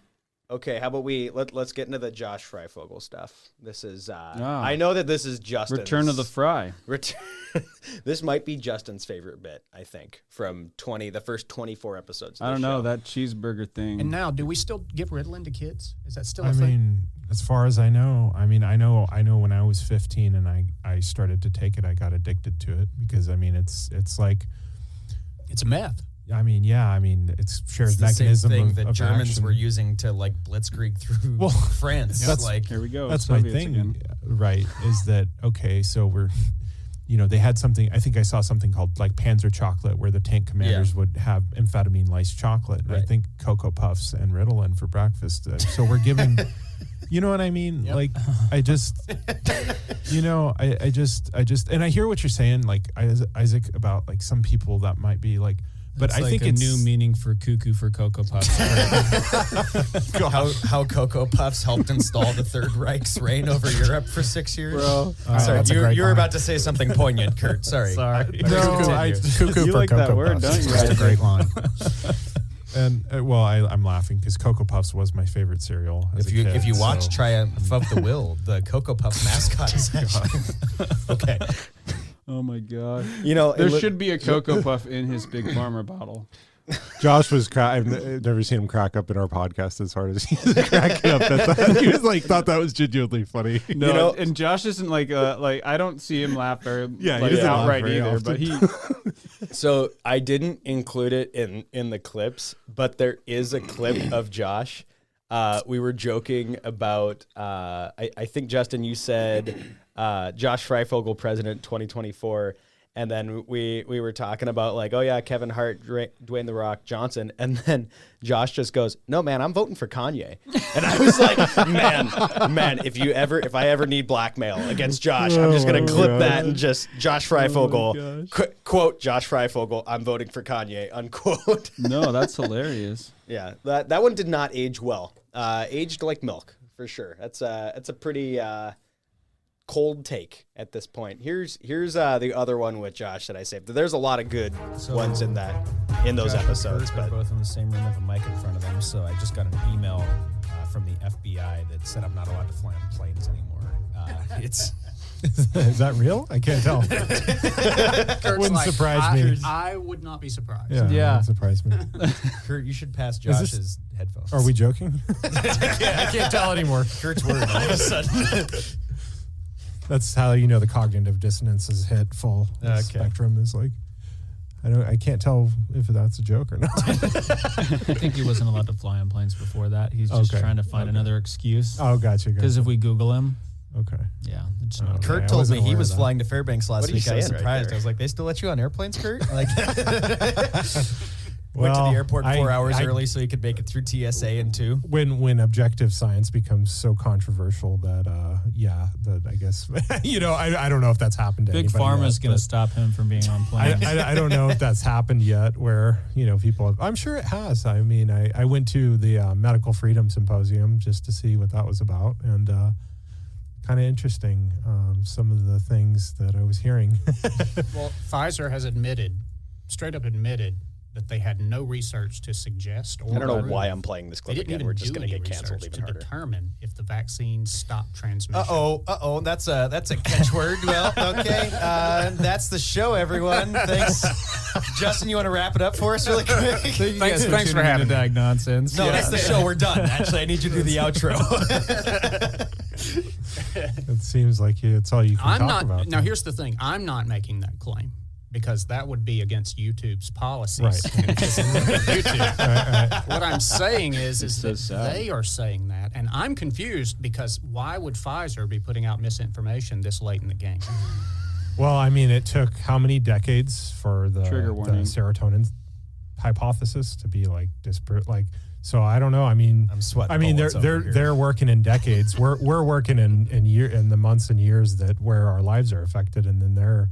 S6: Okay, how about let's get into the Josh Freifogel stuff. This is I know that this is Justin's
S8: Return of the Fry.
S6: This might be Justin's favorite bit, I think, from the first 24 episodes. Of
S8: I don't
S6: this
S8: know
S6: show.
S8: that cheeseburger thing.
S12: And now, do we still give Ritalin to kids? Is that still a
S7: I
S12: thing?
S7: mean, as far as I know, I know when I was 15 and I started to take it, I got addicted to it because I mean, it's like,
S12: It's a meth.
S7: I mean, yeah, I mean, it's shared
S10: It's the same
S7: mechanism
S10: thing
S7: of,
S10: that
S7: of
S10: Germans
S7: action.
S10: were using to like blitzkrieg through
S7: Well,
S10: France.
S7: that's-
S10: Like,
S8: Here we go.
S7: That's my
S8: Soviets
S7: thing,
S8: again.
S7: right? Is that okay? So we're, they had something. I think I saw something called like Panzer chocolate, where the tank commanders would have amphetamine laced chocolate. And I
S10: Right.
S7: think Cocoa Puffs and Ritalin for breakfast. So we're giving. You know what I mean?
S12: Yep.
S7: Like, I just, I just, and I hear what you're saying, like Isaac, about like some people that might be like, but
S9: It's
S7: I
S9: like
S7: think
S9: a
S7: it's
S9: new meaning for cuckoo for Cocoa Puffs.
S10: how Cocoa Puffs helped install the Third Reich's reign over Europe for 6 years.
S8: Bro.
S10: Sorry,
S7: that's a
S10: you
S7: great
S10: were
S7: line.
S10: about to say something poignant, Kurt. Sorry.
S9: Sorry.
S7: Cuckoo
S8: You
S7: for
S8: like that
S7: Cocoa
S8: word,
S7: Puffs.
S8: don't you,
S7: That's a
S8: Isaac?
S7: great line. And well, I'm laughing because Cocoa Puffs was my favorite cereal. As
S10: If
S7: a
S10: you
S7: kid,
S10: if you watch
S7: so-
S10: Triumph of the Will, the Cocoa Puff mascot is actually okay.
S8: Oh my god.
S6: You
S8: There should be a Cocoa Puff in his Big Farmer bottle.
S11: Josh was I've never seen him crack up in our podcast as hard as he's cracking up at that. He was like, thought that was genuinely funny.
S8: No, and Josh isn't like I don't see him laugh very
S11: Yeah, he
S8: like,
S11: doesn't laugh
S8: outright
S11: very
S8: either,
S11: often.
S8: but he
S6: So I didn't include it in the clips, but there is a clip of Josh. We were joking about. I think Justin, you said Josh Freifogel, President 2024, And then we were talking about like, oh yeah, Kevin Hart, Dwayne The Rock Johnson, and then Josh just goes, "No man, I'm voting for Kanye." And I was like, man, if I ever need blackmail against Josh, I'm just gonna clip that and just Josh Freifogel, quote Josh Freifogel, "I'm voting for Kanye," unquote.
S8: No, that's hilarious.
S6: Yeah, that one did not age well. Aged like milk for sure. That's a pretty cold take at this point. Here's the other one with Josh that I saved. There's a lot of good ones in those episodes,
S10: We're
S6: but
S10: both in the same room with a mic in front of them. So I just got an email from the FBI that said I'm not allowed to fly on planes anymore.
S11: Is that real? I can't tell. Wouldn't surprise me.
S12: I would not be surprised.
S11: Yeah, wouldn't surprise me.
S10: Kurt, you should pass Josh's headphones.
S11: Are we joking? I can't tell anymore.
S10: Kurt's word all of a sudden.
S11: That's how you know the cognitive dissonance is hit full. The spectrum is like, I can't tell if that's a joke or not.
S9: I think he wasn't allowed to fly on planes before that. He's just trying to find another excuse.
S11: Oh, gotcha.
S9: Because if we Google him,
S11: yeah,
S9: it's not.
S10: Kurt told me he was flying to Fairbanks last week. I was surprised.
S6: Right,
S10: I was like, they still let you on airplanes, Kurt? Like, went to the airport 4 hours early so he could make it through TSA in 2.
S11: When objective science becomes so controversial that I guess I don't know if that's happened to
S9: Big
S11: anybody
S9: Pharma's
S11: yet,
S9: going to stop him from being on planes.
S11: I don't know if that's happened yet where people have, I'm sure it has. I mean, I went to the Medical Freedom Symposium just to see what that was about, and kind of interesting, some of the things that I was hearing.
S12: Well, Pfizer has straight up admitted that they had no research to suggest or
S6: I don't know why I'm playing this clip
S12: they didn't
S6: again.
S12: even
S6: We're just
S12: do
S6: going to
S12: any
S6: get canceled
S12: research
S6: even
S12: to
S6: harder.
S12: determine if the vaccine stopped transmission.
S10: That's a catchword. Well, okay. That's the show, everyone. Thanks. Justin, you want to wrap it up for us really quick?
S9: Thanks for having Diagnonsense.
S10: No, that's the show. We're done. Actually, I need you to do the outro.
S11: It seems like it's all you can talk about.
S12: Now, here's the thing. I'm not making that claim because that would be against YouTube's policies.
S11: Right.
S12: YouTube.
S11: Right.
S12: What I'm saying is that they are saying that, and I'm confused because why would Pfizer be putting out misinformation this late in the game?
S11: Well, I mean, it took how many decades for the
S8: Trigger warning.
S11: serotonin hypothesis to be like disparate? Like, so I don't know. I mean,
S10: I'm sweating.
S11: I mean, they're working in decades. We're working in the months and years where our lives are affected, and then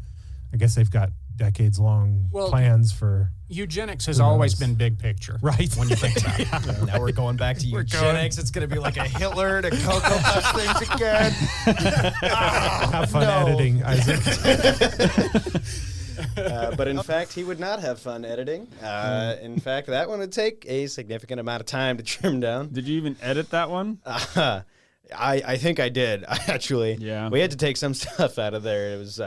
S11: I guess they've got decades long plans for.
S12: Eugenics has always been big picture,
S11: right?
S12: When you think about it.
S10: Yeah. Now we're going back to eugenics. It's going to be like a Hitler to Cocoa Puff things again.
S11: Have fun editing, Isaac.
S6: But in fact, he would not have fun editing. In fact, that one would take a significant amount of time to trim down.
S8: Did you even edit that one?
S6: I think I did, actually.
S8: Yeah.
S6: We had to take some stuff out of there. It was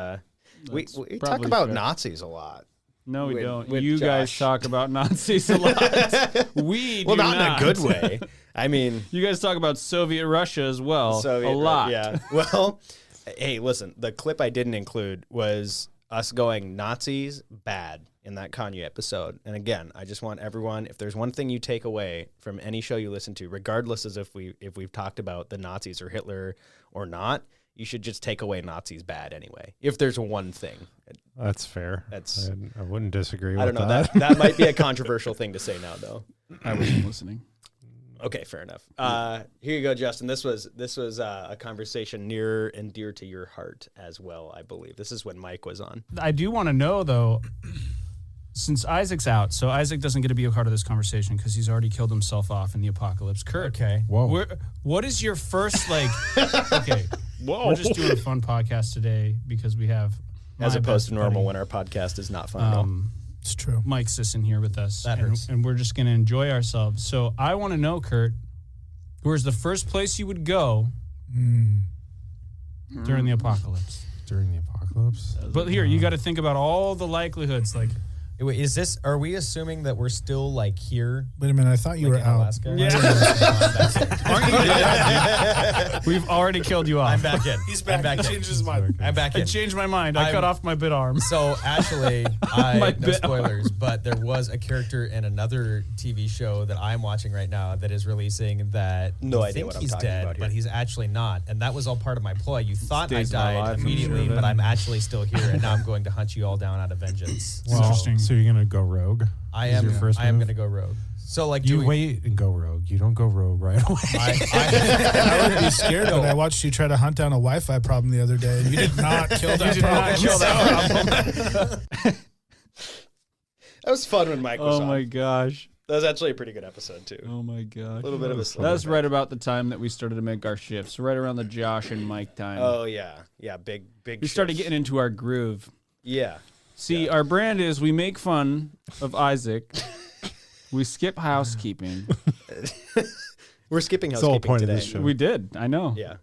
S6: we talk about Nazis a lot.
S8: No, we don't.
S6: with
S8: You guys
S6: Josh.
S8: talk about Nazis a lot. We do
S6: not in a good way. I mean,
S8: you guys talk about Soviet Russia as well a lot.
S6: Yeah. Well, hey, listen, the clip I didn't include was us going Nazis bad in that Kanye episode. And again, I just want everyone, if there's one thing you take away from any show you listen to, regardless as if we've talked about the Nazis or Hitler or not, you should just take away Nazis bad anyway. If there's one thing.
S11: That's fair. I wouldn't disagree with
S6: I don't know.
S11: that.
S6: That might be a controversial thing to say now, though.
S8: I wasn't listening.
S6: Okay, fair enough. Here you go, Justin. This was a conversation near and dear to your heart as well, I believe. This is when Mike was on.
S9: I do want to know, though, since Isaac's out, so Isaac doesn't get to be a part of this conversation because he's already killed himself off in the apocalypse. Kurt,
S10: okay.
S11: Whoa.
S9: What is your first, okay.
S6: Whoa.
S9: We're just doing a fun podcast today because we have...
S6: As opposed to normal when our podcast is not fun at all.
S9: It's true. Mike Sisson here with us.
S10: That hurts.
S9: And we're just going to enjoy ourselves. So I want to know, Kurt, where's the first place you would go during the apocalypse?
S11: During the apocalypse?
S9: But here, you got to think about all the likelihoods. Like,
S10: Wait, are we assuming that we're still like here?
S13: Wait a minute, I thought you were
S10: in
S13: out.
S10: Alaska?
S9: We've already killed you off.
S10: I'm back in.
S13: He's back.
S10: I'm back
S13: He
S10: in.
S13: changed his mind.
S10: I'm back
S9: I
S10: in.
S9: changed my mind. I cut off my bit arm.
S10: So actually,
S9: My
S10: no
S9: bit
S10: spoilers, but there was a character in another TV show that I'm watching right now that is releasing that
S6: No
S10: you
S6: idea
S10: think
S6: what I'm
S10: he's
S6: talking
S10: dead,
S6: about here.
S10: but he's actually not. And that was all part of my ploy. You thought I
S8: Stays alive,
S10: died
S8: I'm
S10: immediately,
S8: sure,
S10: but
S8: then.
S10: I'm actually still here, and now I'm going to hunt you all down out of vengeance.
S11: Well,
S9: Interesting.
S11: So you're gonna go rogue?
S10: I
S11: Is
S10: am.
S11: your first
S10: I am
S11: move?
S10: going to go rogue. So like,
S11: You wait and go rogue. You don't go rogue right away.
S13: I would be scared, but I watched you try to hunt down a Wi-Fi problem the other day, and you did not kill that problem.
S6: That was fun when Mike was
S8: Oh
S6: on.
S8: my gosh.
S6: That was actually a pretty good episode too.
S8: Oh my gosh.
S6: A little bit of a slow
S8: That's
S6: burn.
S8: right about the time that we started to make our shifts, right around the Josh and Mike time.
S6: Oh yeah, big.
S8: We started
S6: shifts.
S8: getting into our groove.
S6: Yeah.
S8: See, our brand is we make fun of Isaac. We skip housekeeping.
S6: We're skipping
S11: It's the whole
S6: housekeeping
S11: point of
S6: today.
S11: this show.
S8: We did, I know.
S6: Yeah.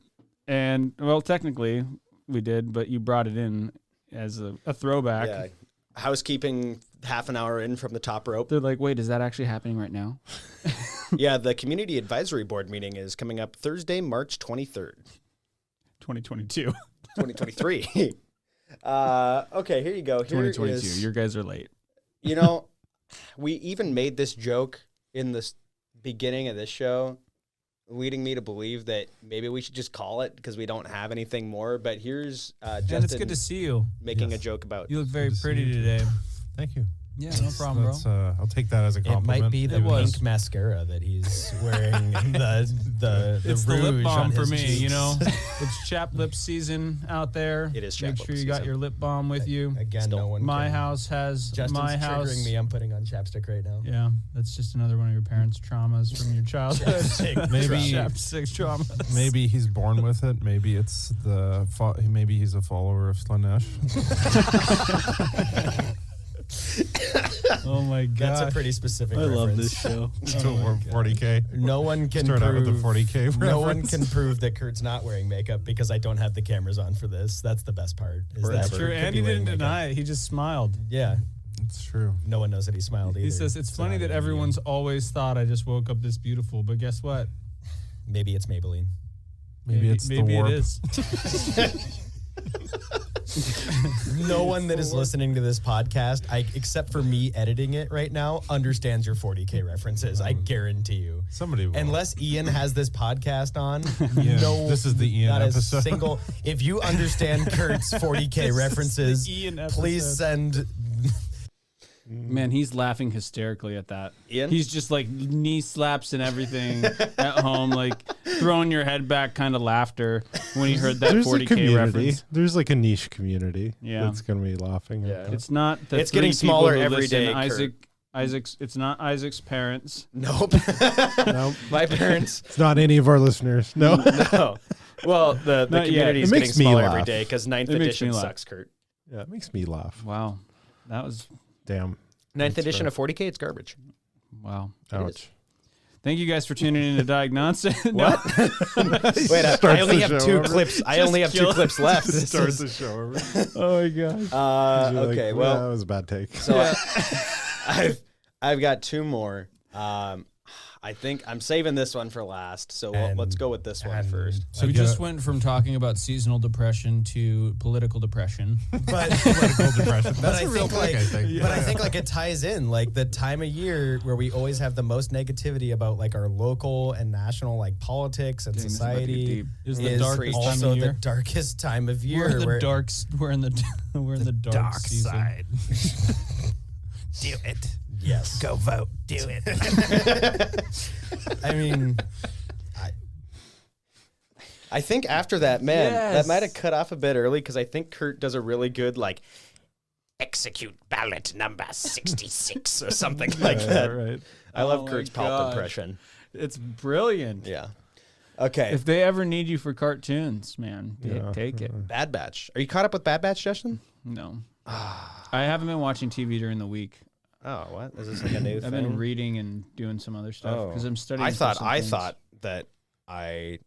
S8: And well, technically we did, but you brought it in as a throwback.
S6: Yeah. Housekeeping half an hour in from the top rope.
S8: They're like, wait, is that actually happening right now?
S6: Yeah, the Community Advisory Board meeting is coming up Thursday, March 23rd,
S8: 2022.
S6: 2023. Okay, here you go. Here
S8: 2022.
S6: is,
S8: Your guys are late.
S6: you know, we even made this joke in the beginning of this show, leading me to believe that maybe we should just call it because we don't have anything more. But here's Justin
S9: And it's good to see you.
S6: making a joke about.
S9: You look very
S11: Good to see
S9: pretty
S11: you too.
S9: today.
S11: Thank you.
S9: Yeah, no problem, bro.
S11: That's, I'll take that as a
S10: It
S11: compliment.
S10: might be the
S9: It was.
S10: pink mascara that he's wearing. the
S9: It's the lip
S10: rouge
S9: balm
S10: on
S9: for
S10: his
S9: me,
S10: cheeks.
S9: you know. It's chap lip season out there.
S6: It is
S9: Make
S6: chap
S9: sure
S6: lip
S9: you got
S6: season.
S9: your lip balm with you.
S10: Again,
S6: Still.
S10: no one.
S9: My
S10: can.
S9: house has
S10: Justin's
S9: my house.
S10: triggering me. I'm putting on chapstick right now.
S9: Yeah, that's just another one of your parents' traumas from your childhood.
S11: Maybe-
S9: chapstick trauma.
S11: Maybe he's born with it. Maybe it's maybe he's a follower of Slanesh.
S9: Oh my god,
S10: That's a pretty specific.
S8: I love this
S10: reference.
S8: show.
S11: So we're 40K.
S10: No one can
S11: Start out with the
S10: prove.
S11: 40K
S10: No one
S11: reference.
S10: can prove that Kurt's not wearing makeup because I don't have the cameras on for this. That's the best part. Is that
S9: That's
S10: Kurt
S9: true.
S10: could
S9: And
S10: be
S9: he
S10: wearing
S9: didn't
S10: makeup.
S9: deny it. He just smiled.
S10: Yeah,
S11: It's true.
S10: no one knows that he smiled either.
S9: He says it's funny
S10: not
S9: that
S10: even
S9: everyone's always thought I just woke up this beautiful, but guess what?
S10: Maybe it's Maybelline.
S11: Maybe it's
S9: maybe
S11: the warp.
S9: it is.
S10: No one that is listening to this podcast, except for me editing it right now, understands your 40K references. I guarantee you.
S11: Somebody will.
S10: Unless Ian has this podcast on,
S11: Yeah,
S10: no,
S11: this is the Ian
S10: not
S11: episode.
S10: a single. If you understand Kurt's 40K references,
S9: the Ian
S10: please
S9: episode.
S10: send.
S8: Man, he's laughing hysterically at that.
S6: Ian?
S8: He's just like knee slaps and everything at home, like throwing your head back kind of laughter when he heard that
S11: There's a
S8: 40K
S11: community.
S8: reference.
S11: There's like a niche community.
S8: Yeah.
S11: That's gonna be laughing.
S6: Yeah.
S11: At that.
S8: It's not the
S6: It's
S8: three
S6: getting
S8: people
S6: smaller
S8: who
S6: every
S8: listen.
S6: day,
S8: Isaac's. It's not Isaac's parents.
S6: Nope.
S11: Nope.
S6: My parents.
S11: It's not any of our listeners. No.
S6: No. Well, the
S8: Not yet.
S6: community is
S11: It
S6: getting
S11: makes me
S6: smaller every
S11: laugh.
S6: day because 9th
S8: It makes
S6: edition
S8: me laugh.
S6: sucks, Kurt.
S11: Yeah, it makes me laugh.
S8: Wow, that was
S11: Damn.
S6: 9th edition
S11: fair.
S6: of 40K, it's garbage.
S8: wow.
S11: Ouch.
S8: Thank you guys for tuning in to Diagnonsense.
S6: What? Wait, I
S11: Starts
S6: only
S11: the
S6: have
S11: show
S6: two
S11: over.
S6: clips. I only have two
S8: kill-
S6: clips left. This
S11: Start
S6: is-
S11: the show over.
S8: Oh my gosh.
S11: You're like,
S6: okay,
S11: that
S6: well,
S11: was a bad take.
S6: so I've got two more. I think I'm saving this one for last. So let's go with this one first.
S9: So we just went from talking about seasonal depression to political depression.
S10: But
S11: Political depression.
S10: But
S11: That's
S10: I
S11: a real
S10: think
S11: thing, I think.
S10: But I think like it ties in like the time of year where we always have the most negativity about like our local and national like politics and
S8: Dang, this is about to get
S10: society
S8: deep.
S9: Is
S10: is
S9: the darkest time
S10: also
S9: of
S10: the
S9: year.
S10: darkest time of year.
S9: We're in the
S10: where-
S9: dark. We're in the we're in the dark season.
S10: Do it. Yes. Go vote. Do it. I mean,
S6: I think after that, man, that
S8: Yes.
S6: might have cut off a bit early because I think Kurt does a really good like execute ballot number 66 or something like that.
S11: Right.
S6: I love
S8: Oh my
S6: Kurt's pulp
S8: gosh.
S6: impression.
S8: It's brilliant.
S6: Yeah. Okay.
S8: If they ever need you for cartoons, man,
S11: Yeah.
S8: take it.
S6: Bad Batch. Are you caught up with Bad Batch, Justin?
S8: No. I haven't been watching TV during the week.
S6: Oh, what? Is this like a new
S8: I've
S6: thing?
S8: been reading and doing some other stuff because I'm studying.
S6: I
S8: for
S6: thought
S8: some
S6: I
S8: things.
S6: thought that I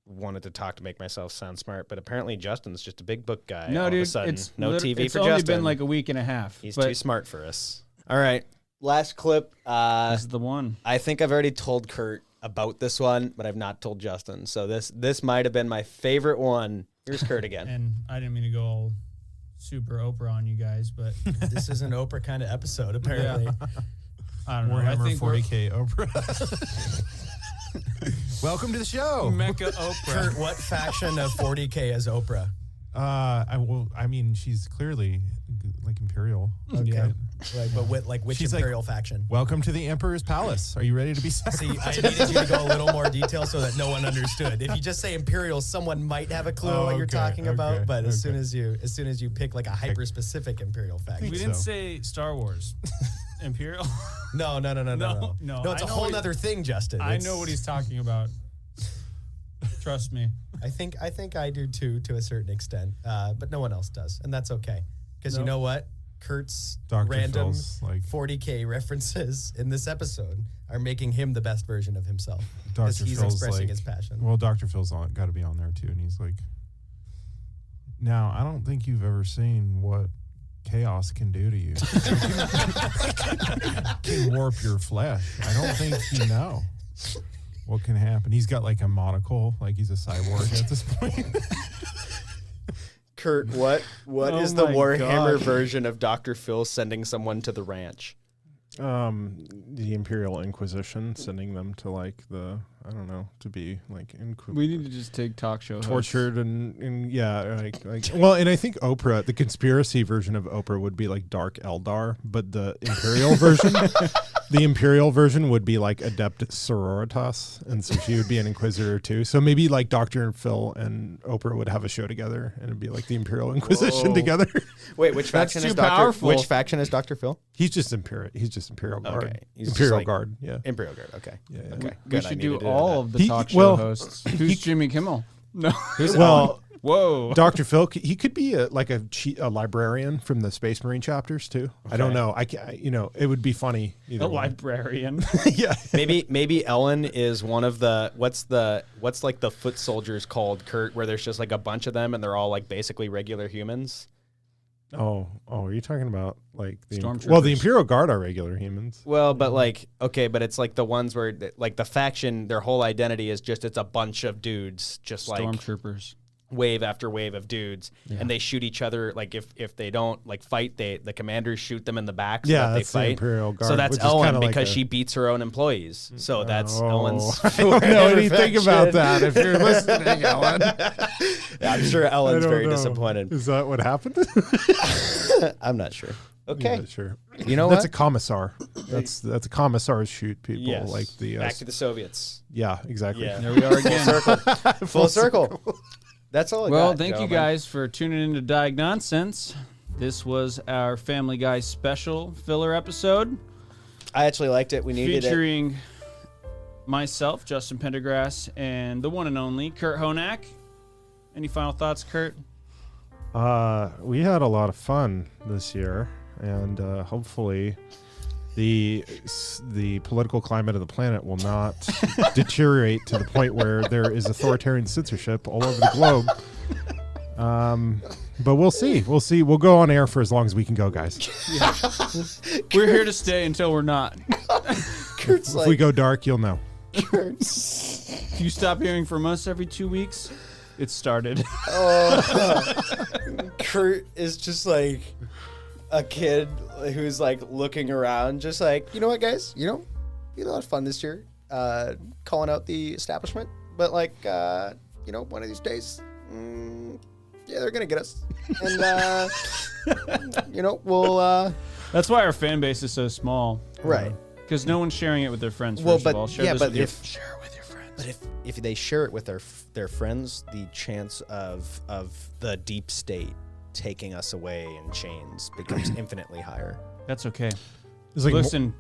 S6: wanted to talk to make myself sound smart, but apparently Justin's just a big book guy.
S8: No,
S6: all
S8: dude,
S6: of a sudden,
S8: it's
S6: no TV
S8: it's
S6: for
S8: only
S6: Justin.
S8: been like a week and a half.
S6: He's
S8: but
S6: too smart for us. All right, last clip.
S8: This is the one.
S6: I think I've already told Kurt about this one, but I've not told Justin. So this might have been my favorite one. Here's Kurt again.
S9: And I didn't mean to go all super Oprah on you guys, but
S10: This is an Oprah kind of episode, apparently.
S9: Yeah. I don't know. I
S11: Warhammer
S9: think
S11: 40K Oprah. Welcome to the show.
S9: Mecca Oprah.
S10: Kurt, what faction of 40K is Oprah?
S11: I mean, she's clearly like Imperial.
S10: Okay. Which
S11: She's
S10: Imperial faction?
S11: Welcome to the Emperor's Palace. Are you ready to be sacrificed?
S10: See, I needed you to go a little more detail so that no one understood. If you just say Imperial, someone might have a clue what you're talking about. But as soon as you pick like a hyper specific Imperial faction,
S9: We didn't say Star Wars. Imperial?
S10: No.
S9: No,
S10: It's
S9: I
S10: a
S9: know
S10: whole
S9: what
S10: other thing, Justin.
S9: I know what he's talking about. Trust me.
S10: I think I do too, to a certain extent, but no one else does, and that's okay. Because you know what? Kurt's
S11: Dr.
S10: random
S11: Phil's, like-
S10: 40K references in this episode are making him the best version of himself. Because
S11: Dr.
S10: he's
S11: Phil's
S10: expressing
S11: like,
S10: his passion.
S11: Well, Dr. Phil's got to be on there too, and he's like, now I don't think you've ever seen what chaos can do to you. Can warp your flesh. I don't think you know what can happen. He's got like a monocle, like he's a cyborg at this point.
S6: Kurt, what
S8: Oh
S6: is the
S8: my
S6: Warhammer
S8: God.
S6: version of Dr. Phil sending someone to the ranch?
S4: The Imperial Inquisition, sending them to like to be like
S8: We need to just take talk show hosts.
S4: tortured and yeah, like well, and I think Oprah, the conspiracy version of Oprah would be like Dark Eldar, but the Imperial version would be like Adept Sororitas, and so she would be an Inquisitor too. So maybe like Dr. Phil and Oprah would have a show together, and it'd be like the Imperial Inquisition
S6: Whoa.
S4: together.
S6: Wait, which faction
S8: too
S6: is Dr.
S8: powerful.
S6: Which faction is Dr. Phil?
S4: He's just Imperial Guard.
S6: Okay, he's just
S4: Imperial
S6: like-
S4: Guard. Yeah.
S6: Imperial Guard. Okay.
S4: Yeah.
S6: Okay.
S8: We
S6: Good. I
S8: should do
S6: needed to know
S8: all
S6: that.
S8: of the talk show hosts. Who's Jimmy Kimmel? No.
S4: Well,
S8: Whoa.
S4: Dr. Phil, he could be a librarian from the Space Marine chapters too. I don't know. It would be funny. Either
S8: A
S4: way.
S8: librarian.
S4: Yeah.
S6: Maybe Ellen is one of the what's like the foot soldiers called, Kurt, where there's just like a bunch of them and they're all like basically regular humans.
S4: Oh, are you talking about like the
S8: Stormtroopers.
S4: Imperial Guard are regular humans?
S6: Well, but like but it's like the ones where like the faction, their whole identity is just it's a bunch of dudes, just like
S8: Stormtroopers.
S6: wave after wave of dudes, and they shoot each other. Like if they don't like fight, the commanders shoot them in the back. So that they
S4: that's the
S6: fight.
S4: Imperial Guard.
S6: So that's
S4: which is
S6: Ellen
S4: kinda like
S6: because
S4: a-
S6: she beats her own employees. So that's
S4: Oh,
S6: Ellen's.
S4: I don't know
S6: Warhammer
S4: anything about
S6: faction.
S4: that. If you're listening, Ellen,
S6: Yeah, I'm sure
S4: I
S6: Ellen's
S4: don't
S6: very
S4: know.
S6: disappointed.
S4: Is that what happened?
S6: I'm not sure. Okay,
S4: Yeah, sure.
S6: you know
S4: That's
S6: what?
S4: a commissar. That's a commissars shoot people
S6: Yes.
S4: like the
S6: Back to the Soviets.
S4: yeah, exactly.
S6: Yeah,
S8: There we are again.
S6: full circle. That's all. I
S8: Well,
S6: got,
S8: thank you
S6: gentlemen.
S8: guys for tuning into Diagnonsense. This was our Family Guy special filler episode
S6: I actually liked it. We needed it.
S8: featuring myself, Justin Pendergrass, and the one and only Kurt Honak. Any final thoughts, Kurt?
S4: We had a lot of fun this year, and hopefully the political climate of the planet will not deteriorate to the point where there is authoritarian censorship all over the globe. But we'll see. We'll go on air for as long as we can go, guys.
S8: We're here to stay until we're not.
S6: Kurt's
S4: If we go dark, you'll know.
S8: If you stop hearing from us every 2 weeks, it started.
S6: Kurt is just like a kid who's like looking around, just like, you know what, guys? You know, we had a lot of fun this year, calling out the establishment. But like, one of these days, they're gonna get us, and we'll.
S8: That's why our fan base is so small.
S6: Right.
S8: Because no one's sharing it with their friends.
S6: Well,
S8: First
S6: but
S8: of all, share
S6: yeah,
S8: this
S6: but
S8: with your
S6: if
S8: share it with your friends.
S6: But if they share it with their friends, the chance of the deep state taking us away in chains becomes infinitely higher.
S8: That's okay.
S4: It's like
S8: Listen,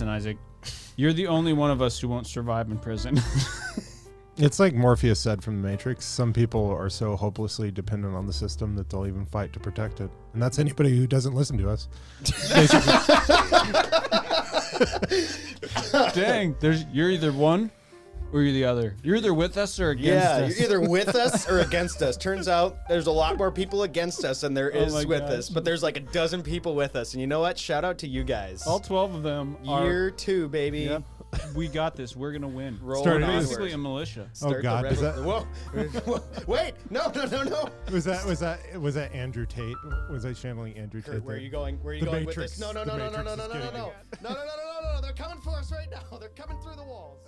S8: Isaac. You're the only one of us who won't survive in prison.
S4: It's like Morpheus said from The Matrix. Some people are so hopelessly dependent on the system that they'll even fight to protect it. And that's anybody who doesn't listen to us.
S8: Dang, you're either one Or you're the other. You're either with us or against us.
S6: You're either with us or against us. Turns out there's a lot more people against us than there is with us, but there's like a dozen people with us. And you know what? Shout out to you guys.
S8: All 12 of them are.
S6: Year 2, baby.
S8: Yep. We got this. We're gonna win.
S6: We're
S8: basically a militia.
S4: Oh God! Is that?
S6: Whoa! Wait! No!
S4: Was that Andrew Tate? Was I channeling Andrew Tate?
S6: Where are you going? Where are you
S4: The
S6: going
S4: Matrix.
S6: with this? No!
S4: The Matrix is getting
S6: No! They're coming for us right now. They're coming through the walls.